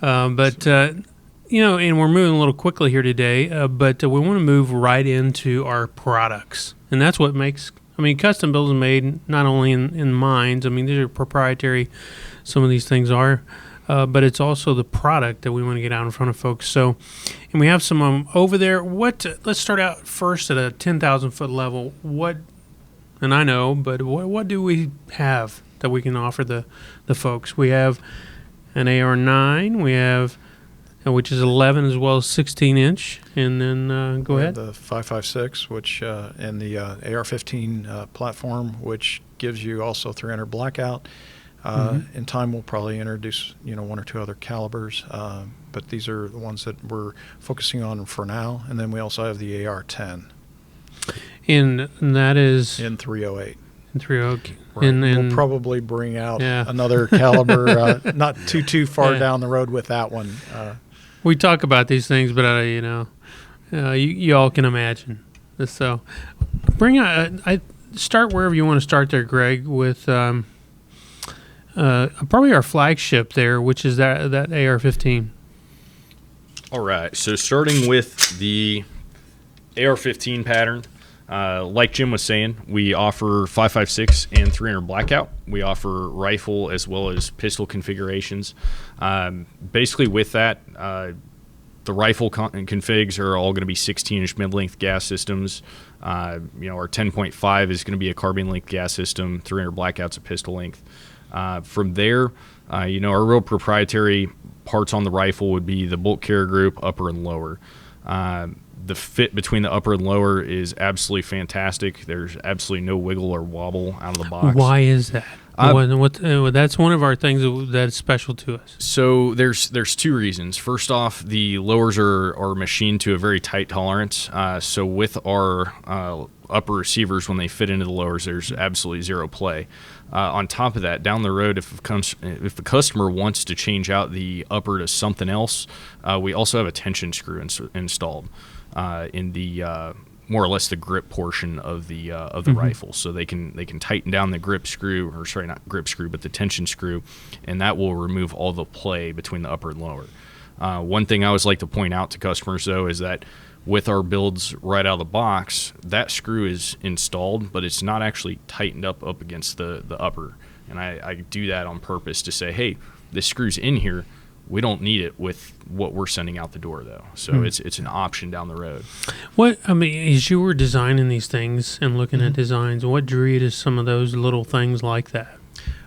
But and we're moving a little quickly here today, but we want to move right into our products. And that's what makes, custom builds are made not only in mines. These are proprietary, some of these things are, but it's also the product that we want to get out in front of folks. So, and we have some over there. Let's start out first at a 10,000 foot level. And I know, but what do we have that we can offer the folks? We have an AR9, we have, which is 11 as well as 16 inch, and then go ahead. The 5.56, which and the AR15 platform, which gives you also 300 blackout. In time, we'll probably introduce one or two other calibers, but these are the ones that we're focusing on for now. And then we also have the AR10. And that is in 308. In 308. Right. And we'll probably bring out another caliber not too far down the road with that one. We talk about these things, but you all can imagine. So, I start wherever you want to start there, Greg, with probably our flagship there, which is that AR15. All right. So starting with the AR15 pattern. Like Jim was saying, we offer 5.56 and 300 blackout. We offer rifle as well as pistol configurations. Basically, with that, the rifle configs are all going to be 16-inch mid-length gas systems. Our 10.5 is going to be a carbine-length gas system. 300 blackout's a pistol length. From there, our real proprietary parts on the rifle would be the bolt carrier group, upper and lower. The fit between the upper and lower is absolutely fantastic. There's absolutely no wiggle or wobble out of the box. Why is that? That's one of our things that's special to us. So there's two reasons. First off, the lowers are machined to a very tight tolerance. So with our upper receivers, when they fit into the lowers, there's absolutely zero play. On top of that, down the road, if the customer wants to change out the upper to something else, we also have a tension screw installed in the more or less the grip portion of the rifle, so they can tighten down the grip screw, or sorry, not grip screw, but the tension screw, and that will remove all the play between the upper and lower. One thing I always like to point out to customers, though, is that with our builds right out of the box, that screw is installed, but it's not actually tightened up against the upper. And I do that on purpose to say, hey, this screw's in here. We don't need it with what we're sending out the door, though. So it's an option down the road. As you were designing these things and looking at designs, what drew you to some of those little things like that?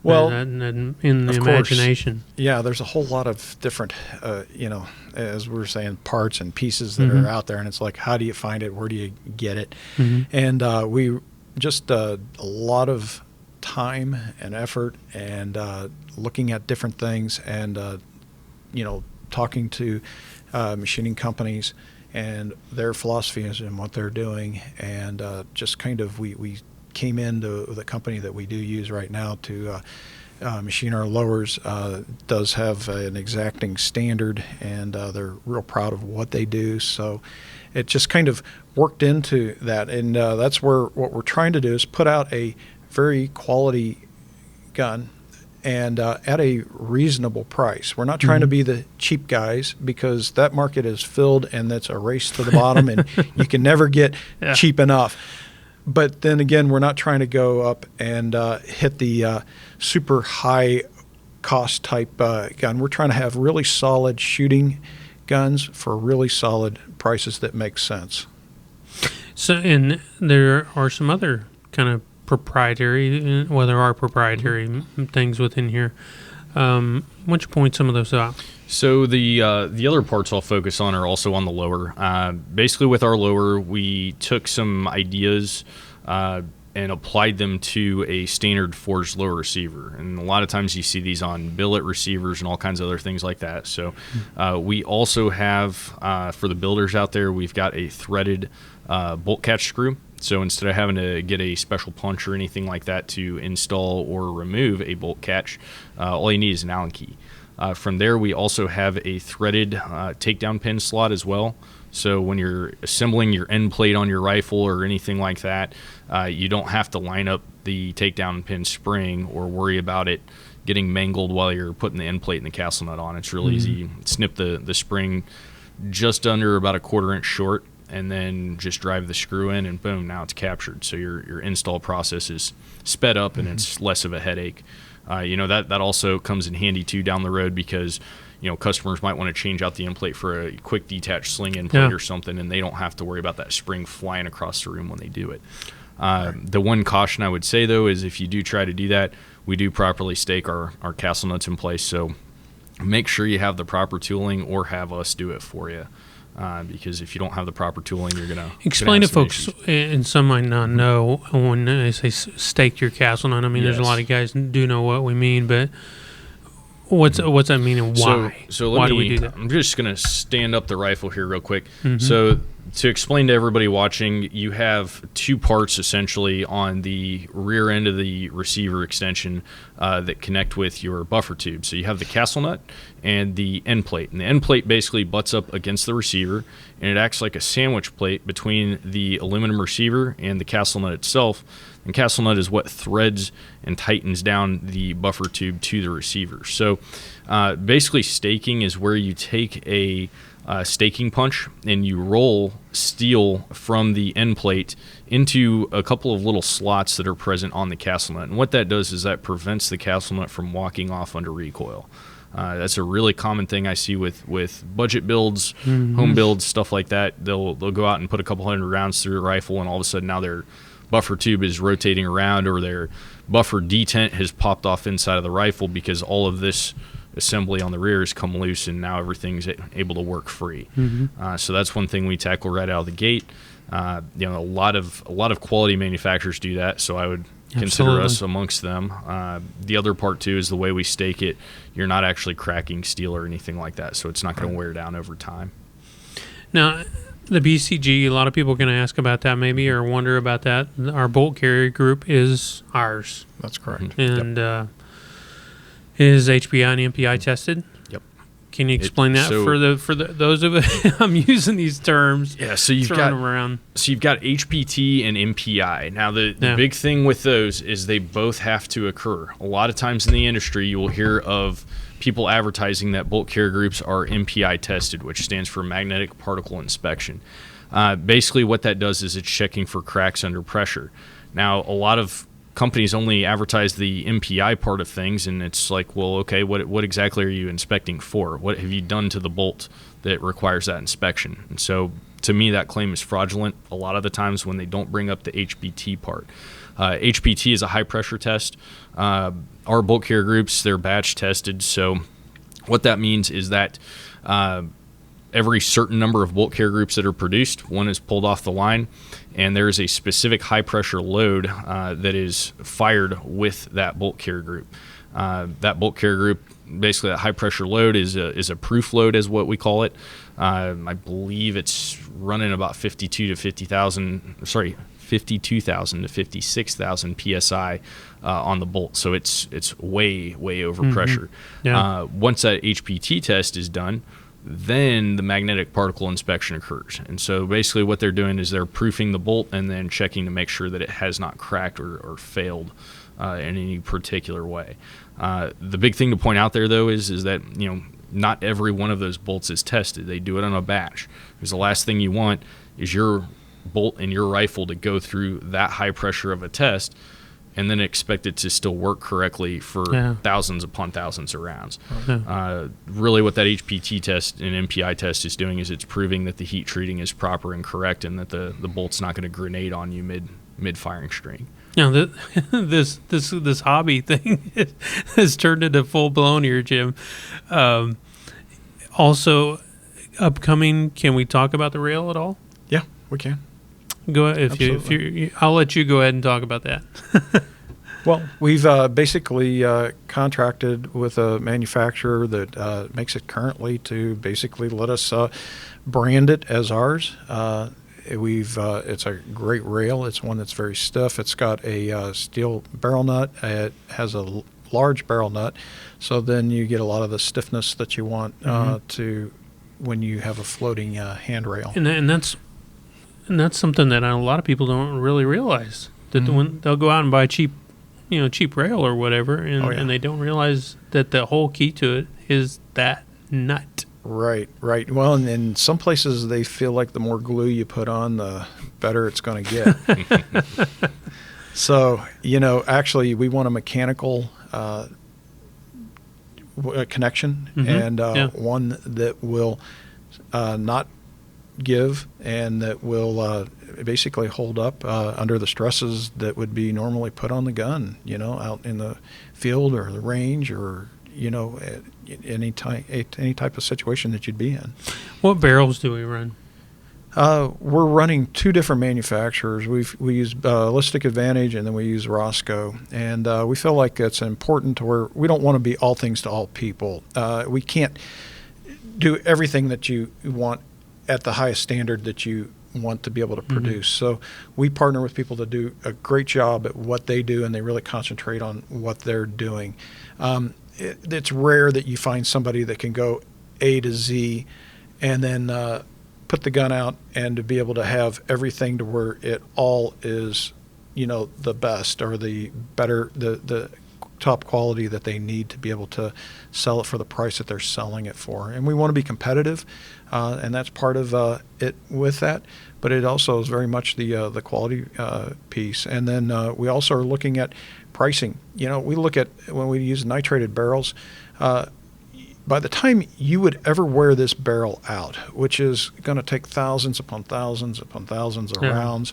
Well, in the imagination. Yeah, there's a whole lot of different, as we were saying, parts and pieces that are out there, and it's like, how do you find it? Where do you get it? And we just a lot of time and effort and looking at different things and talking to machining companies and their philosophies and what they're doing, and just kind of we came into the company that we do use right now to machine our lowers. Does have an exacting standard, and they're real proud of what they do. So it just kind of worked into that, and that's where what we're trying to do is put out a very quality gun and at a reasonable price. We're not trying to be the cheap guys, because that market is filled and that's a race to the bottom, and you can never get cheap enough. But then again, we're not trying to go up and hit the super high cost type gun. We're trying to have really solid shooting guns for really solid prices that make sense. So, and there are some other kind of proprietary, there are proprietary things within here. Why don't you point some of those out? So the other parts I'll focus on are also on the lower. Basically, with our lower, we took some ideas and applied them to a standard forged lower receiver. And a lot of times you see these on billet receivers and all kinds of other things like that. So we also have, for the builders out there, we've got a threaded bolt catch screw. So instead of having to get a special punch or anything like that to install or remove a bolt catch, all you need is an Allen key. From there, we also have a threaded takedown pin slot as well. So when you're assembling your end plate on your rifle or anything like that, you don't have to line up the takedown pin spring or worry about it, getting mangled while you're putting the end plate and the castle nut on. It's real easy. Snip the spring just under about a 1/4 inch short, and then just drive the screw in, and boom, now it's captured. So your install process is sped up, and it's less of a headache. That also comes in handy too down the road, because customers might want to change out the end plate for a quick detached sling end plate or something, and they don't have to worry about that spring flying across the room when they do it. The one caution I would say, though, is if you do try to do that, we do properly stake our castle nuts in place. So make sure you have the proper tooling, or have us do it for you. Because if you don't have the proper tooling, you're going to explain to folks, and some might not know, when they say stake your castle nut. I mean, there's a lot of guys who do know what we mean, but what's that mean, and why? So why do we do that? I'm just going to stand up the rifle here real quick. So to explain to everybody watching, you have 2 parts essentially on the rear end of the receiver extension that connect with your buffer tube. So you have the castle nut and the end plate. And the end plate basically butts up against the receiver, and it acts like a sandwich plate between the aluminum receiver and the castle nut itself. And castle nut is what threads and tightens down the buffer tube to the receiver. So basically staking is where you take a staking punch and you roll steel from the end plate into a couple of little slots that are present on the castle nut. And what that does is that prevents the castle nut from walking off under recoil. That's a really common thing I see with budget builds, home builds, stuff like that. They'll go out and put a couple hundred rounds through a rifle, and all of a sudden now their buffer tube is rotating around, or their buffer detent has popped off inside of the rifle because all of this assembly on the rear has come loose, and now everything's able to work free. So that's one thing we tackle right out of the gate. A lot of quality manufacturers do that, so I would consider us amongst them. The other part too is the way we stake it. You're not actually cracking steel or anything like that, so it's not going to wear down over time. Now, the BCG, a lot of people are going to ask about that maybe, or wonder about that. Our bolt carrier group is ours. That's correct. And is HPI and MPI tested? Yep. Can you explain that for those of us? I'm using these terms. Yeah, so you've got them around. So you've got HPT and MPI. Now the big thing with those is they both have to occur. A lot of times in the industry, you will hear of people advertising that bolt carrier groups are MPI tested, which stands for magnetic particle inspection. Basically, what that does is it's checking for cracks under pressure. Now, a lot of companies only advertise the MPI part of things, and it's like, well, okay, what exactly are you inspecting for? What have you done to the bolt that requires that inspection? And so, to me, that claim is fraudulent a lot of the times when they don't bring up the HPT part. HPT is a high pressure test. Our bolt carrier groups, they're batch tested. So what that means is that every certain number of bolt carrier groups that are produced, one is pulled off the line, and there is a specific high pressure load that is fired with that bolt carrier group. That bolt carrier group, basically that high pressure load is a proof load, is what we call it. I believe it's running about 52,000 to 56,000 psi on the bolt, so it's way over pressure. Once that HPT test is done, then the magnetic particle inspection occurs. And so basically what they're doing is they're proofing the bolt and then checking to make sure that it has not cracked or failed in any particular way. The big thing to point out there, though, is that not every one of those bolts is tested. They do it on a batch, because the last thing you want is your bolt in your rifle to go through that high pressure of a test and then expect it to still work correctly for thousands upon thousands of rounds. Really what that HPT test and MPI test is doing is it's proving that the heat treating is proper and correct, and that the bolt's not going to grenade on you mid firing string. Now, this hobby thing has turned into full blown here, Jim. Also, upcoming, can we talk about the rail at all? Yeah, we can. Go ahead, if you, I'll let you go ahead and talk about that. Well, we've basically contracted with a manufacturer that makes it currently to basically let us brand it as ours. It's a great rail. It's one that's very stiff. It's got a steel barrel nut. It has a large barrel nut, so then you get a lot of the stiffness that you want to when you have a floating handrail. And that's something that a lot of people don't really realize, that when they'll go out and buy cheap cheap rail or whatever, and they don't realize that the whole key to it is that nut. Right. Well, and in some places they feel like the more glue you put on, the better it's going to get. So, actually we want a mechanical connection, and one that will not give, and that will basically hold up under the stresses that would be normally put on the gun, out in the field or the range, or any type of situation that you'd be in. What barrels do we run? We're running two different manufacturers. We use Ballistic Advantage, and then we use Roscoe. And we feel like it's important to where we don't want to be all things to all people. We can't do everything that you want at the highest standard that you want to be able to produce. So we partner with people that do a great job at what they do, and they really concentrate on what they're doing. It's rare that you find somebody that can go A to Z and then put the gun out and to be able to have everything to where it all is, the best or the better, the top quality that they need to be able to sell it for the price that they're selling it for. And we want to be competitive, and that's part of it with that. But it also is very much the quality piece. And then we also are looking at pricing. We look at when we use nitrated barrels. By the time you would ever wear this barrel out, which is going to take thousands upon thousands upon thousands of rounds,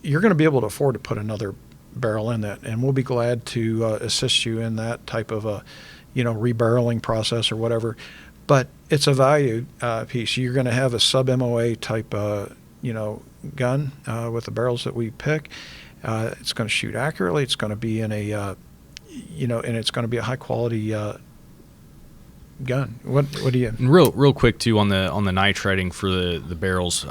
you're going to be able to afford to put another barrel in that, and we'll be glad to assist you in that type of a, rebarreling process or whatever. But it's a value piece. You're going to have a sub-MOA type, gun with the barrels that we pick. It's going to shoot accurately. It's going to be in a, and it's going to be a high quality gun. What do you? Real quick too on the nitriding for the barrels.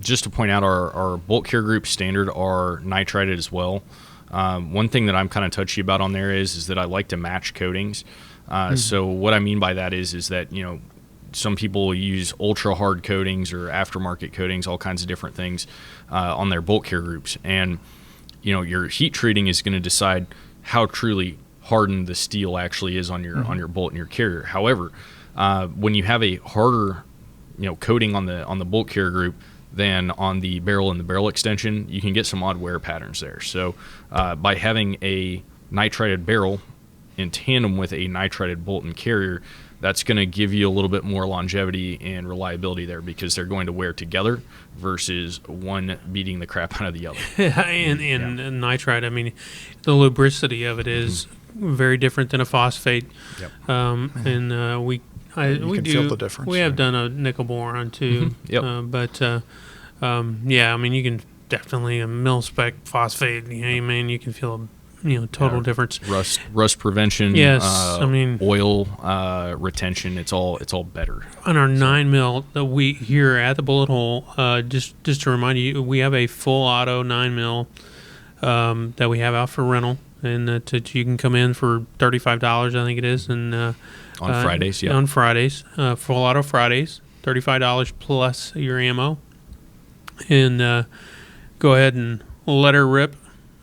Just to point out, our bolt care group standard are nitrided as well. One thing that I'm kind of touchy about on there is that I like to match coatings. So what I mean by that is that some people use ultra hard coatings or aftermarket coatings, all kinds of different things on their bolt care groups, and your heat treating is going to decide how truly hardened the steel actually is on your bolt and your carrier. However, when you have a harder coating on the bolt carrier group than on the barrel and the barrel extension, you can get some odd wear patterns there. So by having a nitrided barrel in tandem with a nitrided bolt and carrier, that's going to give you a little bit more longevity and reliability there, because they're going to wear together versus one beating the crap out of the other. and nitride, I mean, the lubricity of it is very different than a phosphate. Yep. And we can feel the difference. We have done a nickel boron too. Yep. I mean, you can definitely a mil spec phosphate. You can feel total difference. Rust prevention. Yes, oil retention. It's all better. On our 9 mil that we here at the Bullet Hole, just to remind you, we have a full auto 9 mil that we have out for rental, and that you can come in for $35, I think it is, and on Fridays. Yeah, on Fridays, full auto Fridays, $35 plus your ammo, and go ahead and let her rip.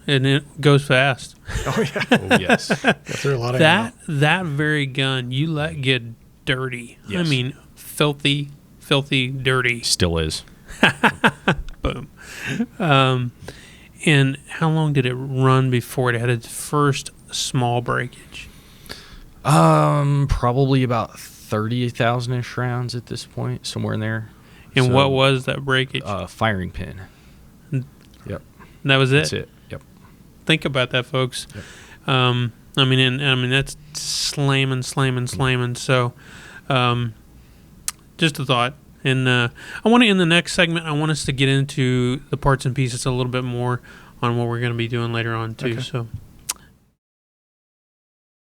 And it goes fast. Oh yeah. Oh yes. Through a lot of ammo. That very gun you let get dirty. Yes. I mean, filthy dirty. Still is. Boom. And how long did it run before it had its first small breakage? Probably about 30,000-ish rounds at this point, somewhere in there. And what was that breakage? Firing pin. Yep. That was it. That's it. Yep. Think about that, folks. Yep. I mean that's slamming. So, just a thought. And I want to, in the next segment, I want us to get into the parts and pieces a little bit more on what we're going to be doing later on too. Okay. So.